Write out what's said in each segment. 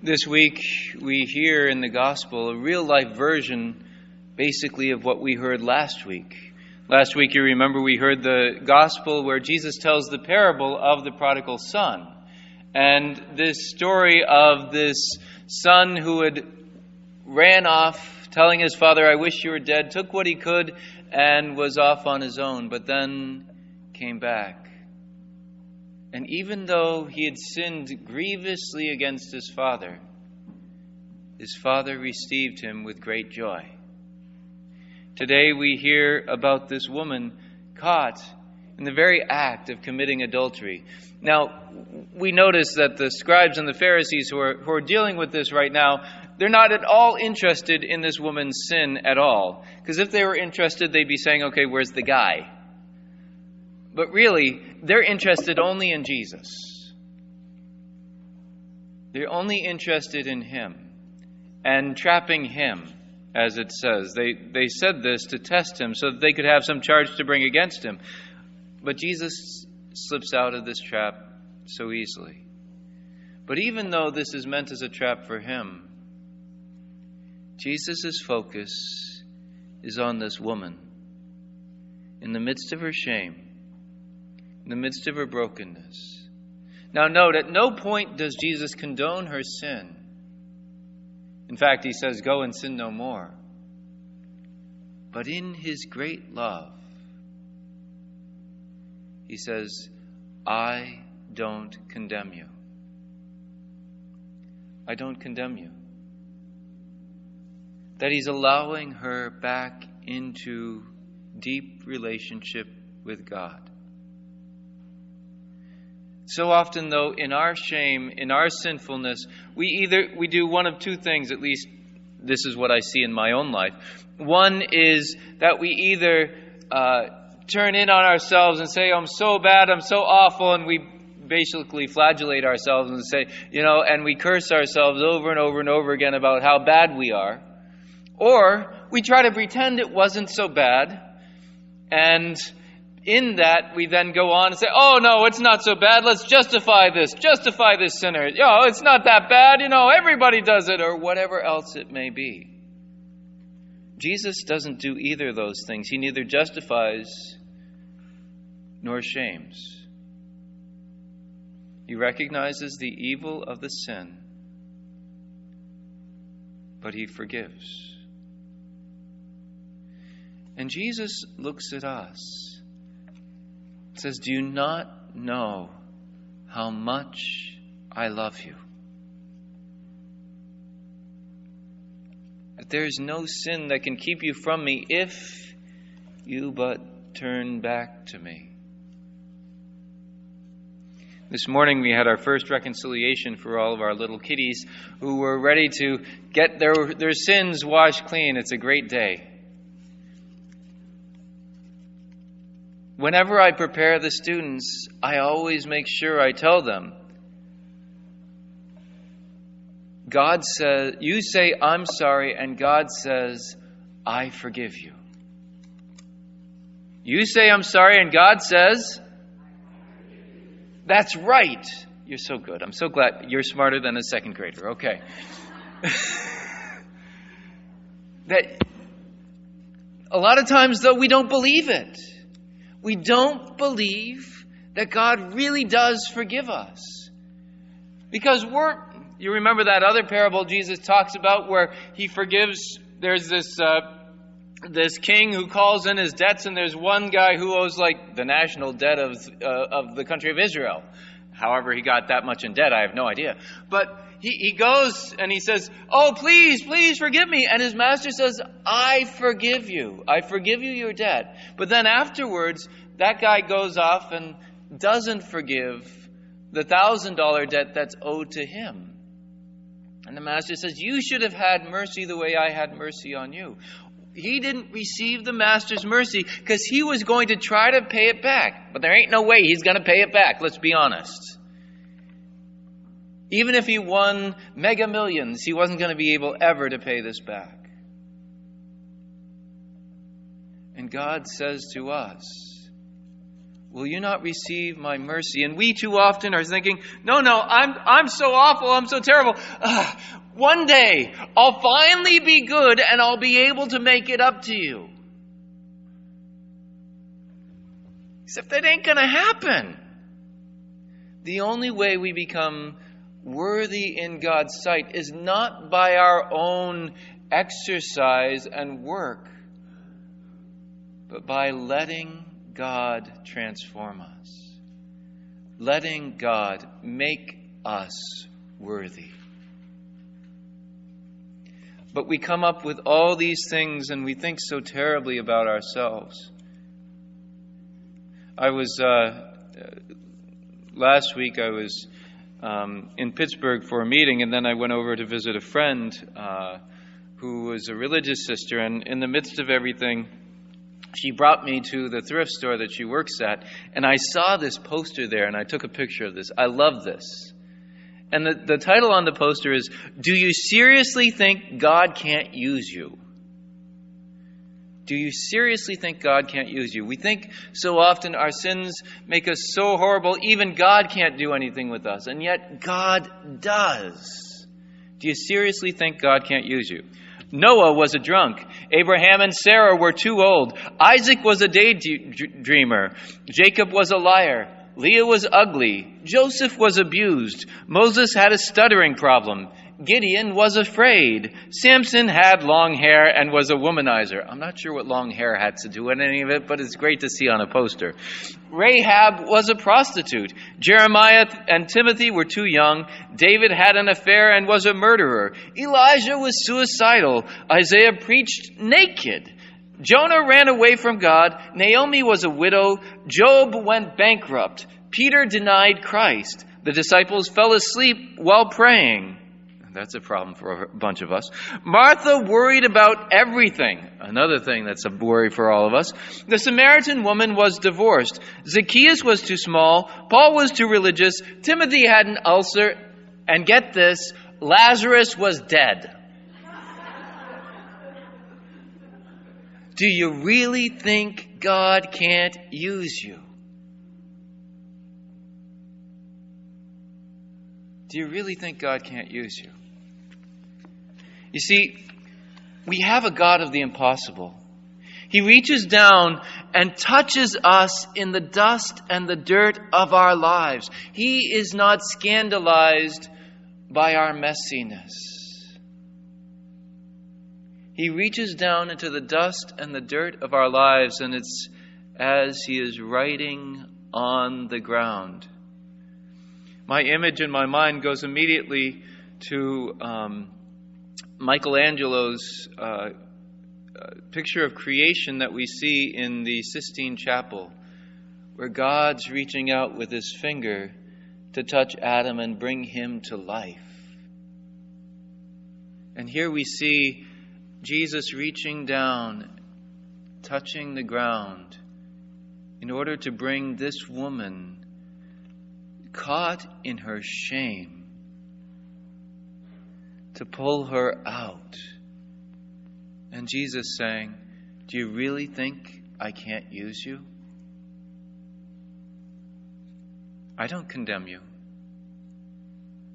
This week, we hear in the gospel a real-life version, basically, of what we heard last week. Last week, you remember, we heard the gospel where Jesus tells the parable of the prodigal son. And this story of this son who had ran off, telling his father, "I wish you were dead," took what he could and was off on his own, but then came back. And even though he had sinned grievously against his father received him with great joy. Today we hear about this woman caught in the very act of committing adultery. Now, we notice that the scribes and the Pharisees who are dealing with this right now, they're not at all interested in this woman's sin at all. Because if they were interested, they'd be saying, okay, where's the guy? But really, they're interested only in Jesus. They're only interested in him and trapping him, as it says. They said this to test him so that they could have some charge to bring against him. But Jesus slips out of this trap so easily. But even though this is meant as a trap for him, Jesus' focus is on this woman. In the midst of her shame, in the midst of her brokenness. Now note, at no point does Jesus condone her sin. In fact, he says, "Go and sin no more." But in his great love, he says, "I don't condemn you. I don't condemn you." That he's allowing her back into deep relationship with God. So often, though, in our shame, in our sinfulness, we do one of two things, at least this is what I see in my own life. One is that we either turn in on ourselves and say, "I'm so bad, I'm so awful," and we basically flagellate ourselves and say, and we curse ourselves over and over and over again about how bad we are. Or we try to pretend it wasn't so bad, and in that, we then go on and say, "Oh, no, it's not so bad. Let's justify this sinner. It's not that bad. Everybody does it," or whatever else it may be. Jesus doesn't do either of those things. He neither justifies nor shames. He recognizes the evil of the sin, but he forgives. And Jesus looks at us. Says, "Do you not know how much I love you? That there is no sin that can keep you from me if you but turn back to me." This morning we had our first reconciliation for all of our little kiddies who were ready to get their sins washed clean. It's a great day. Whenever I prepare the students, I always make sure I tell them, God says, you say, "I'm sorry," and God says, "I forgive you." You say, "I'm sorry," and God says, "That's right." You're so good. I'm so glad. You're smarter than a second grader. Okay. That a lot of times, though, we don't believe it. We don't believe that God really does forgive us. Because you remember that other parable Jesus talks about where he forgives, there's this king who calls in his debts, and there's one guy who owes like the national debt of the country of Israel. However he got that much in debt, I have no idea. But he goes and he says, "Oh, please forgive me." And his master says, "I forgive you. I forgive you your debt." But then afterwards, that guy goes off and doesn't forgive the $1,000 debt that's owed to him. And the master says, "You should have had mercy the way I had mercy on you." He didn't receive the master's mercy because he was going to try to pay it back. But there ain't no way he's going to pay it back, let's be honest. Even if he won mega millions, he wasn't going to be able ever to pay this back. And God says to us, will you not receive my mercy? And we too often are thinking, no, I'm so awful, I'm so terrible. One day, I'll finally be good and I'll be able to make it up to you. Except that ain't going to happen. The only way we become worthy in God's sight is not by our own exercise and work, but by letting God transform us. Letting God make us worthy. But we come up with all these things and we think so terribly about ourselves. Last week I was in Pittsburgh for a meeting, and then I went over to visit a friend who was a religious sister, and in the midst of everything, she brought me to the thrift store that she works at, and I saw this poster there, and I took a picture of this. I love this. And the title on the poster is, "Do you seriously think God can't use you?" Do you seriously think God can't use you? We think so often our sins make us so horrible, even God can't do anything with us. And yet God does. Do you seriously think God can't use you? Noah was a drunk. Abraham and Sarah were too old. Isaac was a daydreamer. Jacob was a liar. Leah was ugly. Joseph was abused. Moses had a stuttering problem. Gideon was afraid. Samson had long hair and was a womanizer. I'm not sure what long hair had to do with any of it, but it's great to see on a poster. Rahab was a prostitute. Jeremiah and Timothy were too young. David had an affair and was a murderer. Elijah was suicidal. Isaiah preached naked. Jonah ran away from God. Naomi was a widow. Job went bankrupt. Peter denied Christ. The disciples fell asleep while praying. That's a problem for a bunch of us. Martha worried about everything. Another thing that's a worry for all of us. The Samaritan woman was divorced. Zacchaeus was too small. Paul was too religious. Timothy had an ulcer. And get this, Lazarus was dead. Do you really think God can't use you? Do you really think God can't use you? You see, we have a God of the impossible. He reaches down and touches us in the dust and the dirt of our lives. He is not scandalized by our messiness. He reaches down into the dust and the dirt of our lives, and it's as He is writing on the ground. My image in my mind goes immediately to Michelangelo's picture of creation that we see in the Sistine Chapel, where God's reaching out with His finger to touch Adam and bring him to life. And here we see Jesus reaching down, touching the ground, in order to bring this woman caught in her shame, to pull her out. And Jesus saying, "Do you really think I can't use you? I don't condemn you.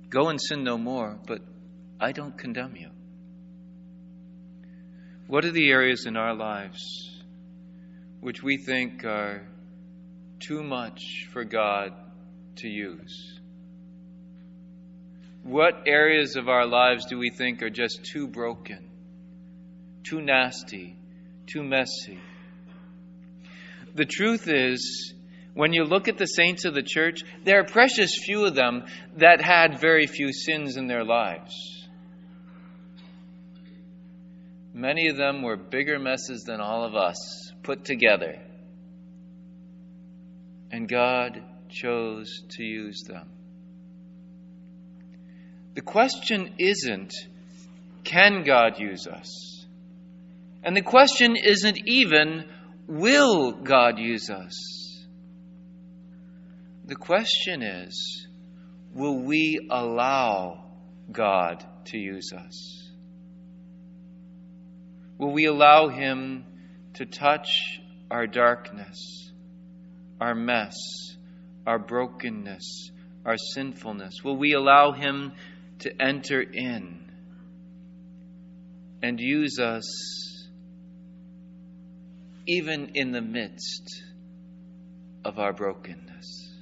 Go and sin no more, but I don't condemn you." What are the areas in our lives which we think are too much for God to use? What areas of our lives do we think are just too broken, too nasty, too messy? The truth is, when you look at the saints of the church, there are precious few of them that had very few sins in their lives. Many of them were bigger messes than all of us put together. And God chose to use them. The question isn't, can God use us? And the question isn't even, will God use us? The question is, will we allow God to use us? Will we allow Him to touch our darkness, our mess, our brokenness, our sinfulness? Will we allow Him to enter in and use us even in the midst of our brokenness?